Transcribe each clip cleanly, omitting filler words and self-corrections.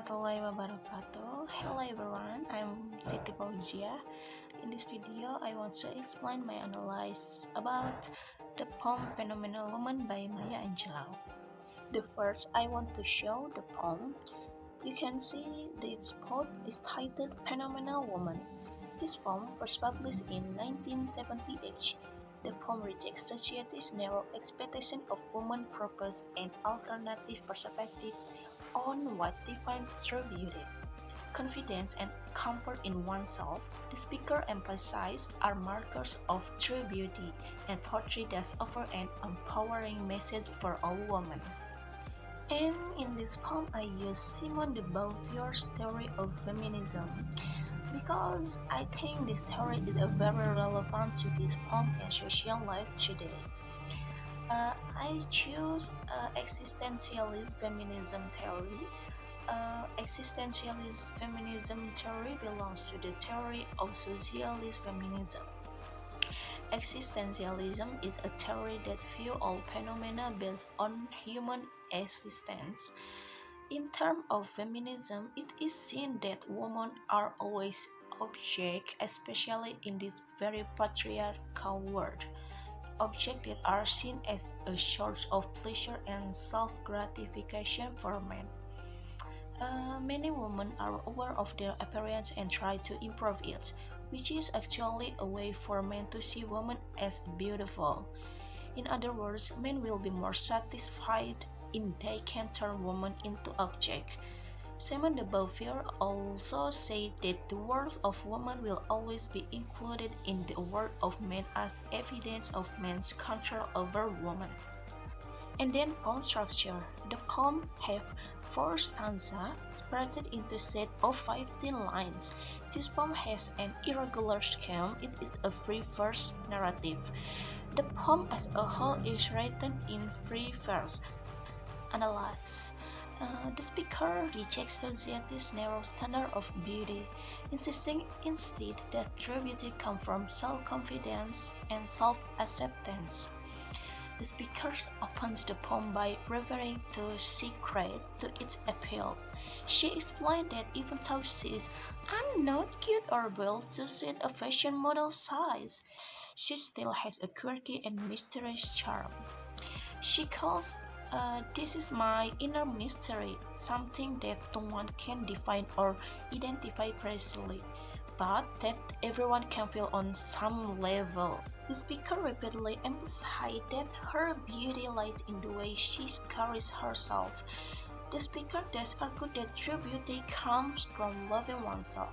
warahmatullahi wabarakatuh. Hello everyone, I'm Siti Fauzia. In this video, I want to explain my analysis about the poem Phenomenal Woman by Maya Angelou. The first, I want to show the poem. You can see this poem is titled Phenomenal Woman. This poem was published in 1978. The poem rejects society's narrow expectation of woman purpose and alternative perspective on what defines true beauty. Confidence and comfort in oneself, the speaker emphasizes, are markers of true beauty, and poetry does offer an empowering message for all women. And in this poem, I use Simone de Beauvoir's theory of feminism because I think this theory is very relevant to this poem and social life today. I choose existentialist feminism theory. Existentialist feminism theory belongs to the theory of socialist feminism. Existentialism is a theory that views all phenomena based on human existence. In terms of feminism, it is seen that women are always objects, especially in this very patriarchal world. Objects that are seen as a source of pleasure and self-gratification for men. Many women are aware of their appearance and try to improve it, which is actually a way for men to see women as beautiful. In other words, men will be more satisfied if they can turn women into objects. Simone de Beauvoir also said that the world of women will always be included in the world of men as evidence of men's control over women. And then poem structure. The poem have 4 stanzas spread into set of 15 lines. This poem has an irregular scheme. It is a free verse narrative. The poem as a whole is written in free verse. Analyze. The speaker rejects society's narrow standard of beauty, insisting instead that true beauty comes from self-confidence and self-acceptance. The speaker opens the poem by referring to Litcrit to its appeal. She explained that even though she is not cute or built to suit a fashion model size, she still has a quirky and mysterious charm. She calls this is my inner mystery, something that no one can define or identify precisely, but that everyone can feel on some level. The speaker repeatedly emphasized that her beauty lies in the way she carries herself. The speaker does argue that true beauty comes from loving oneself,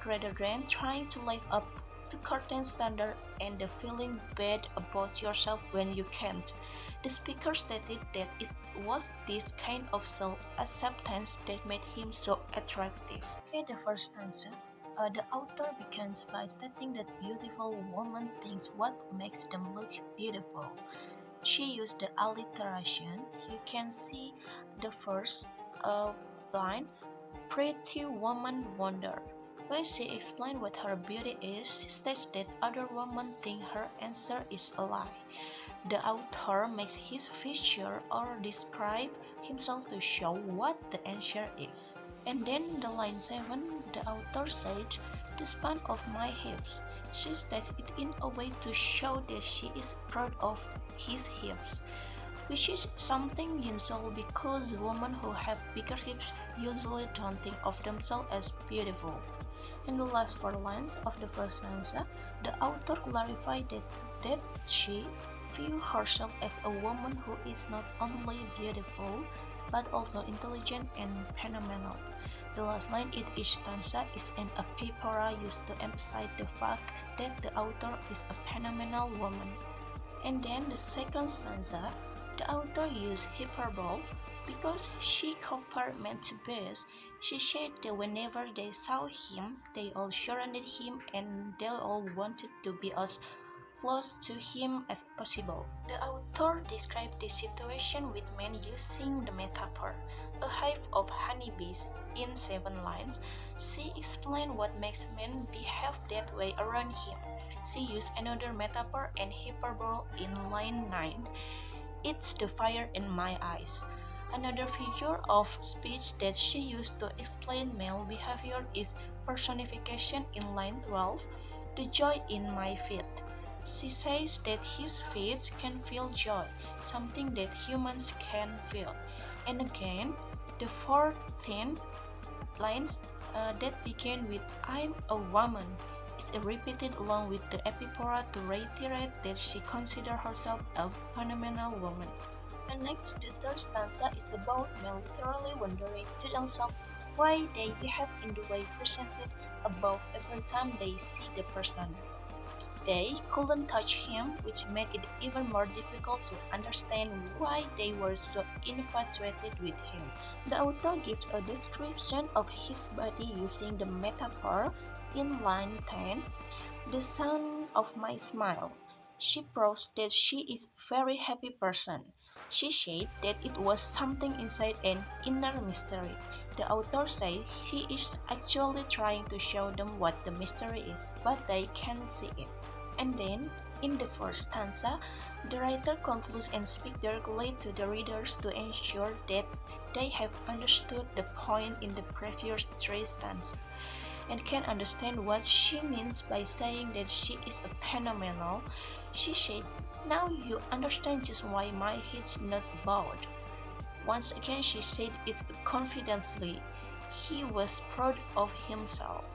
rather than trying to live up to certain standard and the feeling bad about yourself when you can't. The speaker stated that it was this kind of self-acceptance that made him so attractive. Okay, the first stanza. The author begins by stating that beautiful women think what makes them look beautiful. She used the alliteration. You can see the first line, pretty woman wonder. When she explained what her beauty is, she states that other women think her answer is a lie. The author makes his feature or describe himself to show what the answer is. And then the line 7, the author said, the span of my hips. She states it in a way to show that she is proud of his hips, which is something unusual because women who have bigger hips usually don't think of themselves as beautiful. In the last 4 lines of the first stanza, the author clarified that she views herself as a woman who is not only beautiful, but also intelligent and phenomenal. The last line in each stanza is an epiphora used to emphasize the fact that the author is a phenomenal woman. And then the second stanza, the author used hyperbole because she compared men to bears. She said that whenever they saw him, they all surrounded him and they all wanted to be as close to him as possible. The author described this situation with men using the metaphor, a hive of honeybees, in 7 lines. She explained what makes men behave that way around him. She used another metaphor and hyperbole in line 9. It's the fire in my eyes. Another figure of speech that she used to explain male behavior is personification in line 12, the joy in my feet. She says that his feet can feel joy, something that humans can feel. And again, the 14th lines that begin with I'm a woman is repeated along with the epipora to reiterate that she considers herself a phenomenal woman. And next, the third stanza is about men literally wondering to themselves why they behave in the way presented above every time they see the person. They couldn't touch him, which made it even more difficult to understand why they were so infatuated with him. The author gives a description of his body using the metaphor in line 10, the sun of my smile. She proves that she is a very happy person. She said that it was something inside an inner mystery. The author says he is actually trying to show them what the mystery is, but they can't see it. And then, in the first stanza, the writer concludes and speaks directly to the readers to ensure that they have understood the point in the previous three stanzas and can understand what she means by saying that she is a phenomenal. She said, now you understand just why my head's not bowed. Once again she said it confidently. He was proud of himself.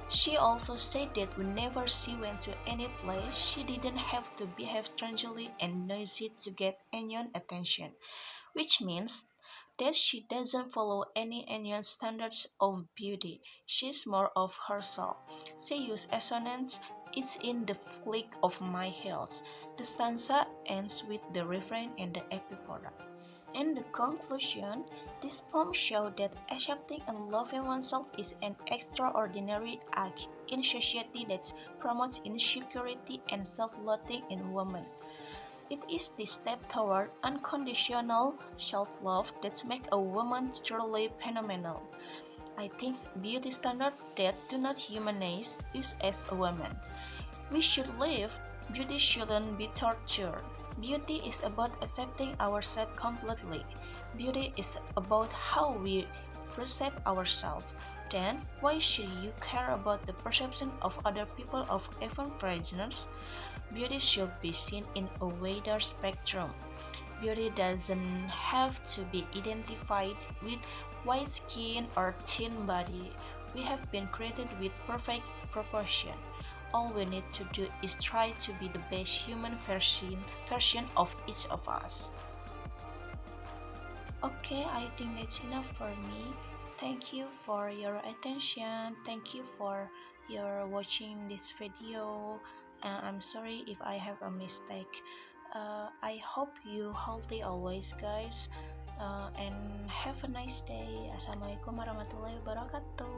She also said that whenever she went to any place, she didn't have to behave strangely and noisy to get anyone's attention, which means that she doesn't follow any anyone's standards of beauty. She's more of herself. She uses assonance. It's in the flick of my heels. The stanza ends with the refrain and the epipora. In the conclusion, this poem shows that accepting and loving oneself is an extraordinary act in society that promotes insecurity and self-loathing in women. It is the step toward unconditional self-love that makes a woman truly phenomenal. I think beauty standards that do not humanize us as a woman. We should live. Beauty shouldn't be torture. Beauty is about accepting ourselves completely. Beauty is about how we perceive ourselves. Then, why should you care about the perception of other people of even prisoners? Beauty should be seen in a wider spectrum. Beauty doesn't have to be identified with white skin or thin body. We have been created with perfect proportion. All we need to do is try to be the best human version of each of us. Okay, I think that's enough for me. Thank you for your attention. Thank you for your watching this video. I'm sorry if I have a mistake. I hope you healthy always, guys. And have a nice day. Assalamualaikum warahmatullahi wabarakatuh.